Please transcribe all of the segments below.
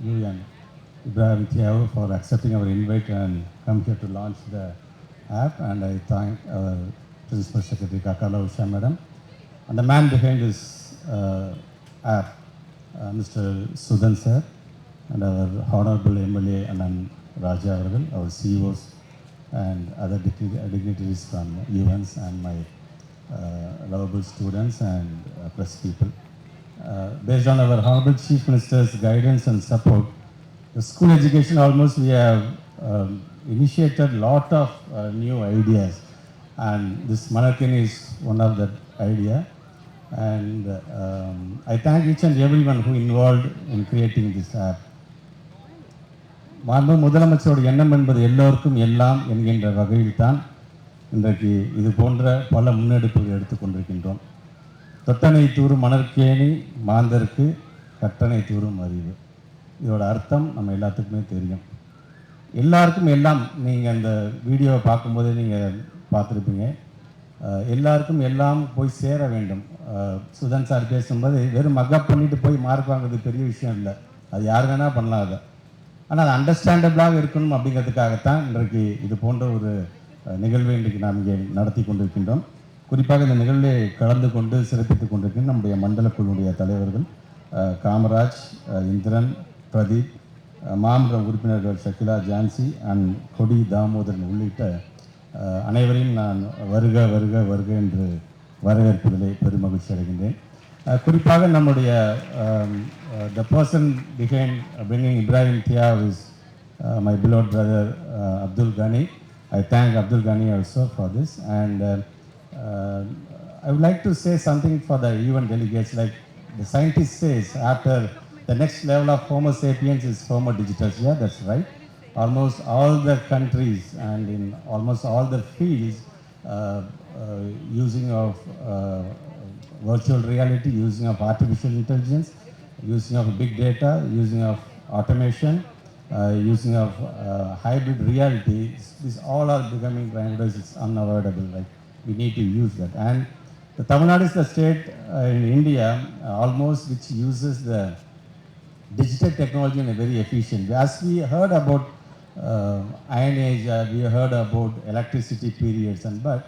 you and Ibrahim Thiaw for accepting our invite and come here to launch the app. And I thank our Principal Secretary Kakala Usha Madam and the man behind this app, Mr. Sudan Sir, and our Honorable MLA Anand Raja Avargal, our CEOs and other dignitaries from UNs and my lovable students and press people. Based on our Honorable Chief Minister's guidance and support, the school education almost we have initiated a lot of new ideas, and this Manarkan is one of that idea. And I thank each and everyone who involved in creating this app. மாண்பு முதலமைச்சரோட எண்ணம் என்பது எல்லோருக்கும் எல்லாம் என்கின்ற வகையில் தான் இன்றைக்கு இது போன்ற பல முன்னெடுப்புகள் எடுத்துக்கொண்டிருக்கின்றோம். தொட்டனை தூரும் மணற்கேணி மாந்தருக்கு கட்டணை தூரும் அறிவு. இதோட அர்த்தம் நம்ம எல்லாத்துக்குமே தெரியும். எல்லாருக்கும் எல்லாம் நீங்கள் அந்த வீடியோவை பார்க்கும்போதே நீங்கள் பார்த்துருப்பீங்க. எல்லாருக்கும் எல்லாம் போய் சேர வேண்டும். சுதன் சார் பேசும்போது வெறும் மக்கப் பண்ணிட்டு போய் மார்க் வாங்குறது பெரிய விஷயம் இல்லை. அது யார் வேணால் பண்ணலாம் அதை. ஆனால் அது அண்டர்ஸ்டாண்டபிளாக இருக்கணும் அப்படிங்கிறதுக்காகத்தான் இன்றைக்கு இது போன்ற ஒரு நிகழ்வை இன்றைக்கு நாம் இங்கே நடத்தி கொண்டிருக்கின்றோம். குறிப்பாக இந்த நிகழ்வில் கலந்து கொண்டு சிறப்பித்துக் கொண்டிருக்கின்ற நம்முடைய மண்டல குழுவுடைய தலைவர்கள் காமராஜ், இந்திரன், பிரதீப், மாமன்ற உறுப்பினர்கள் ஷக்கிலா, ஜான்சி அண்ட் கொடி தாமோதரன் உள்ளிட்ட அனைவரையும் நான் வருக வருக வருக என்று வரவேற்பதிலே பெருமகிழ்ச்சி அடைகின்றேன். குறிப்பாக நம்முடைய the person behind bringing Ibrahim Thiaw is my beloved brother Abdul Ghani. I thank Abdul Ghani also for this, and I would like to say something for the UN delegates. Like the scientist says, after the next level of Homo sapiens is Homo digitus. Yeah, that's right. Almost all the countries and in almost all the fields using of virtual reality, using of artificial intelligence, using of big data, using of automation, using of hybrid reality. These all are becoming nowadays. It's unavoidable. Like we need to use that. And the Tamil Nadu is the state in India almost which uses the digital technology in a very efficient way. As we heard about Iron Age, we heard about electricity periods, and but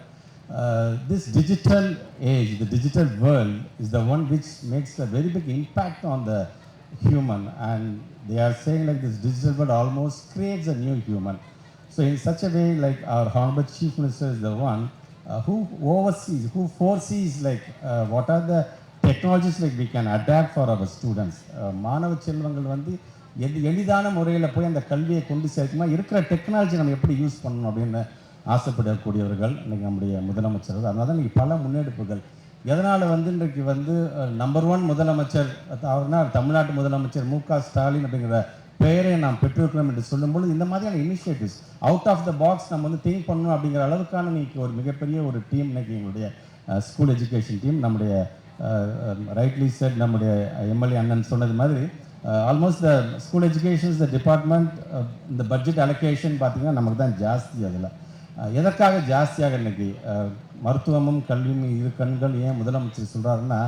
this digital age, the digital world is the one which makes a very big impact on the human, and they are saying like this digital world almost creates a new human. So in such a way, like our Honorable Chief Minister is the one who oversees, who foresees like what are the technologies like we can adapt for our students. மாணவ செல்வங்கள் வந்து எளிதான முறையில் போய் அந்த கல்வியை கொண்டு சேர்க்குமா இருக்கிற டெக்னாலஜி நம்ம எப்படி யூஸ் பண்ணணும் அப்படின்னு ஆசைப்படக்கூடியவர்கள் இன்றைக்கி நம்முடைய முதலமைச்சர். அதனால தான் இன்றைக்கி பல முன்னெடுப்புகள். எதனால் வந்து இன்றைக்கு வந்து நம்பர் 1 முதலமைச்சர் அவர்னா தமிழ்நாட்டு முதலமைச்சர் மு.க. ஸ்டாலின் அப்படிங்கிற பெயரை நாம் பெற்றிருக்கிறோம் என்று சொல்லும்போது இந்த மாதிரியான initiatives out of the box நம்ம வந்து திங்க் பண்ணணும் அப்படிங்கிற அளவுக்கான இன்றைக்கி ஒரு மிகப்பெரிய ஒரு டீம் இன்றைக்கி எங்களுடைய ஸ்கூல் எஜுகேஷன் டீம். நம்முடைய ரைட்லி செட் நம்முடைய எம்எல்ஏ அண்ணன் சொன்னது மாதிரி almost the school educations the department இந்த பட்ஜெட் அலோகேஷன் பார்த்திங்கன்னா நமக்கு தான் ஜாஸ்தி. அதில் எதற்காக ஜாஸ்தியாக இன்றைக்கி மருத்துவமும் கல்வியும் இரு கண்கள் ஏன் முதலமைச்சர் சொல்கிறாருன்னா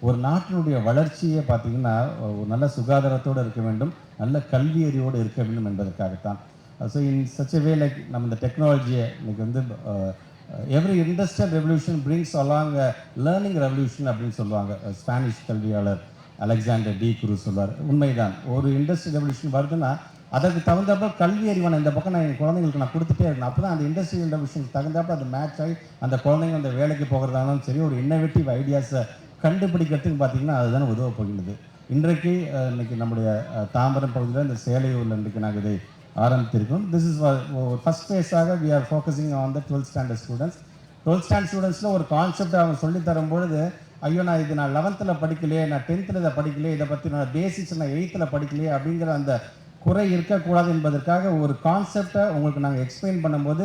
ஒரு நாட்டினுடைய வளர்ச்சியை பார்த்திங்கன்னா ஒரு நல்ல சுகாதாரத்தோடு இருக்க வேண்டும், நல்ல கல்வி அறிவோடு இருக்க வேண்டும் என்பதற்காகத்தான். So in such a way like நம்ம இந்த டெக்னாலஜியை இன்றைக்கி வந்து every industrial revolution brings along learning revolution அப்படின்னு சொல்லுவாங்க. ஸ்பானிஷ் கல்வியாளர் அலெக்சாண்டர் டி குரூஸ் சொல்வார். உண்மைதான், ஒரு இண்டஸ்ட்ரியல் ரெவல்யூஷன் வருதுன்னா அதற்கு தகுந்தப்போ கல்வி அறிவான இந்த பக்கம் நான் என் குழந்தைங்களுக்கு நான் கொடுத்துட்டே இருக்கணும். அப்போ தான் அந்த இண்டஸ்ட்ரியல் ரெவல்யூஷனுக்கு தகுந்தப்போ அது மேட்ச் ஆகி அந்த குழந்தைங்க அந்த வேலைக்கு போகிறதாலும் சரி ஒரு இன்னோவேட்டிவ் ஐடியாஸை கண்டுபிடிக்கிறதுக்கு பார்த்திங்கன்னா அதுதான் உதவ போகிறது. இன்றைக்கு இன்றைக்கி நம்முடைய தாம்பரம் பகுதியில் இந்த சேலையூரில் இன்றைக்கு நாங்கள் இதை ஆரம்பித்திருக்கோம். திஸ் இஸ் ஃபஸ்ட் ஃபேஸாக we are focusing on the 12th standard students. 12th standard ஸ்டூடெண்ட்ஸில் ஒரு கான்செப்ட் அவங்க சொல்லித்தரும்பொழுது ஐயோ நான் இது நான் 11th படிக்கலையே, நான் 10th இதை படிக்கலையே, இதை பற்றி நான் பேசிக்ஸ் நான் 8th படிக்கலையே அப்படிங்கிற அந்த குறை இருக்கக்கூடாது என்பதற்காக ஒரு கான்செப்டை உங்களுக்கு நாங்கள் எக்ஸ்பிளைன் பண்ணும்போது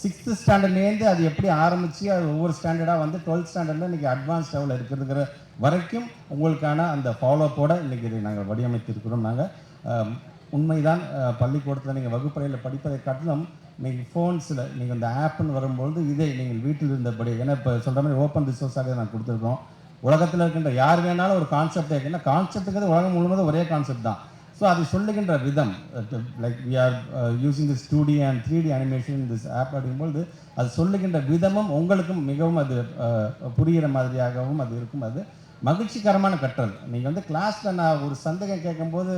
6th ஸ்டாண்டர்ட்லேருந்து அது எப்படி ஆரம்பித்து அது ஒவ்வொரு ஸ்டாண்டர்டாக வந்து 12th ஸ்டாண்டர்டில் இன்றைக்கி அட்வான்ஸ் லெவலில் இருக்கிற வரைக்கும் உங்களுக்கான அந்த ஃபாலோப்போடு இன்றைக்கி இதை நாங்கள் வடிவமைத்திருக்கிறோம். நாங்கள் உண்மைதான் பள்ளிக்கூடத்தில் நீங்கள் வகுப்பறையில் படிப்பதை காட்டிலும் இன்றைக்கி ஃபோன்ஸில் நீங்கள் இந்த ஆப்புன்னு வரும்பொழுது இதை நீங்கள் வீட்டில் இருந்தபடி, ஏன்னா இப்போ சொல்கிற மாதிரி ஓப்பன் ரிசோர்ஸாக நான் கொடுத்துருக்கோம். உலகத்தில் இருக்கின்ற யார் வேணாலும் ஒரு கான்செப்ட் இருக்குன்னா கான்செப்ட்டுங்கிறது உலகம் முழுவதும் ஒரே கான்செப்ட் தான். ஸோ அது சொல்லுகின்ற விதம் like we are using this 2D and 3D animation this app அப்படிங்கும்போது அது சொல்லுகின்ற விதமும் உங்களுக்கும் மிகவும் அது புரிகிற மாதிரியாகவும் அது இருக்கும். அது மகிழ்ச்சிகரமான கற்றல். நீங்கள் வந்து கிளாஸில் நான் ஒரு சந்தேகம் கேட்கும்போது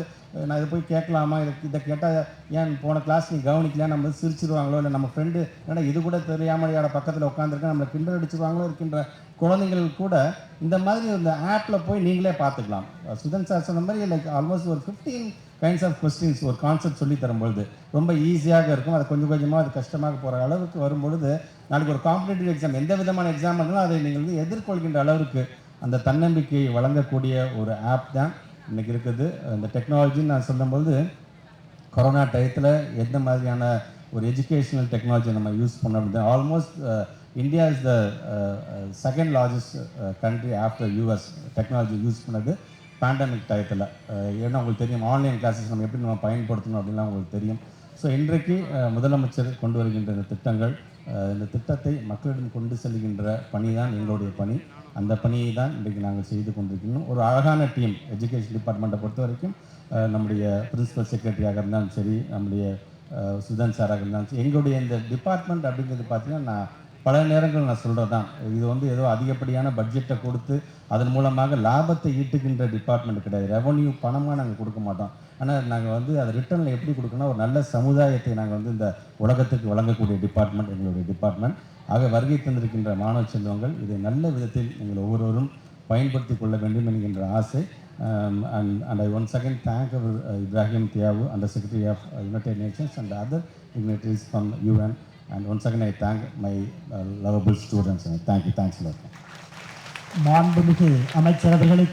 நான் இதை போய் கேட்கலாமா, இதை கேட்டால் ஏன் போன கிளாஸ் நீ கவனிக்கலையா, நம்ம சிரிச்சிருவாங்களோ, இல்லை நம்ம ஃப்ரெண்டு ஏன்னா இது கூட தெரியாமல் யார பக்கத்தில் உட்காந்துருக்க நம்மளை கிண்டல் அடிச்சிருவாங்களோ இருக்கின்ற குழந்தைகள் கூட இந்த மாதிரி இந்த ஆப்பில் போய் நீங்களே பார்த்துக்கலாம். சுதன் சார் சொன்ன மாதிரி லைக் ஆல்மோஸ்ட் ஒரு 15 கைண்ட்ஸ் ஆஃப் கொஸ்டின்ஸ் ஒரு கான்செப்ட் சொல்லி தரும்பொழுது ரொம்ப ஈஸியாக இருக்கும். அது கொஞ்சம் கொஞ்சமாக அது கஷ்டமாக போகிற அளவுக்கு வரும்பொழுது நாளைக்கு ஒரு காம்படிட்டிவ் எக்ஸாம் எந்த விதமான எக்ஸாம் இருந்தாலும் அதை நீங்கள் வந்து எதிர்கொள்கின்ற அளவுக்கு அந்த தன்னம்பிக்கையை வழங்கக்கூடிய ஒரு ஆப் தான் இன்றைக்கி இருக்குது. இந்த டெக்னாலஜின்னு நான் சொல்லும்போது கொரோனா டயத்தில் எந்த மாதிரியான ஒரு எஜுகேஷ்னல் டெக்னாலஜி நம்ம யூஸ் பண்ணோம் அப்படின்னா almost India is the second largest country after US technology use பண்ணது பேண்டமிக் டயத்தில். ஏன்னா உங்களுக்கு தெரியும் ஆன்லைன் கிளாஸஸ் நம்ம எப்படி நம்ம பயன்படுத்தணும் அப்படின்லாம் உங்களுக்கு தெரியும். ஸோ இன்றைக்கு முதலமைச்சர் கொண்டு வருகின்ற இந்த திட்டங்கள் இந்த திட்டத்தை மக்களிடம் கொண்டு செல்கின்ற பணி தான் எங்களுடைய பணி. அந்த பணியை தான் இன்றைக்கு நாங்கள் செய்து கொண்டிருக்கணும். ஒரு அழகான டீம் எஜுகேஷன் டிபார்ட்மெண்ட்டை பொறுத்த வரைக்கும் நம்முடைய பிரின்சிபல் செக்ரட்டரியாக இருந்தாலும் சரி, நம்முடைய சுதன் சாராக இருந்தாலும் சரி, எங்களுடைய இந்த டிபார்ட்மெண்ட் அப்படிங்கிறது பார்த்திங்கன்னா நான் பல நேரங்கள் நான் சொல்கிறது தான், இது வந்து ஏதோ அதிகப்படியான பட்ஜெட்டை கொடுத்து அதன் மூலமாக லாபத்தை ஈட்டுகின்ற டிபார்ட்மெண்ட் கிடையாது. ரெவன்யூ பணமாக நாங்கள் கொடுக்க மாட்டோம். ஆனால் நாங்கள் வந்து அதை ரிட்டர்னில் எப்படி கொடுக்கணும், ஒரு நல்ல சமுதாயத்தை நாங்கள் வந்து இந்த உலகத்துக்கு வழங்கக்கூடிய டிபார்ட்மெண்ட் எங்களுடைய டிபார்ட்மெண்ட். ஆக வருகை தந்திருக்கின்ற மாணவ செல்வங்கள் இதை நல்ல விதத்தில் நீங்கள் ஒவ்வொருவரும் பயன்படுத்தி கொள்ள வேண்டும் என்கின்ற ஆசை. And I once again thank our Ibrahim Tiawu, Under Secretary of United Nations, and the other dignitaries from UN. And once again I thank my lovable students. Thank you. Thanks a lot. மாண்புமிகு அமைச்சர் அவர்களுக்கு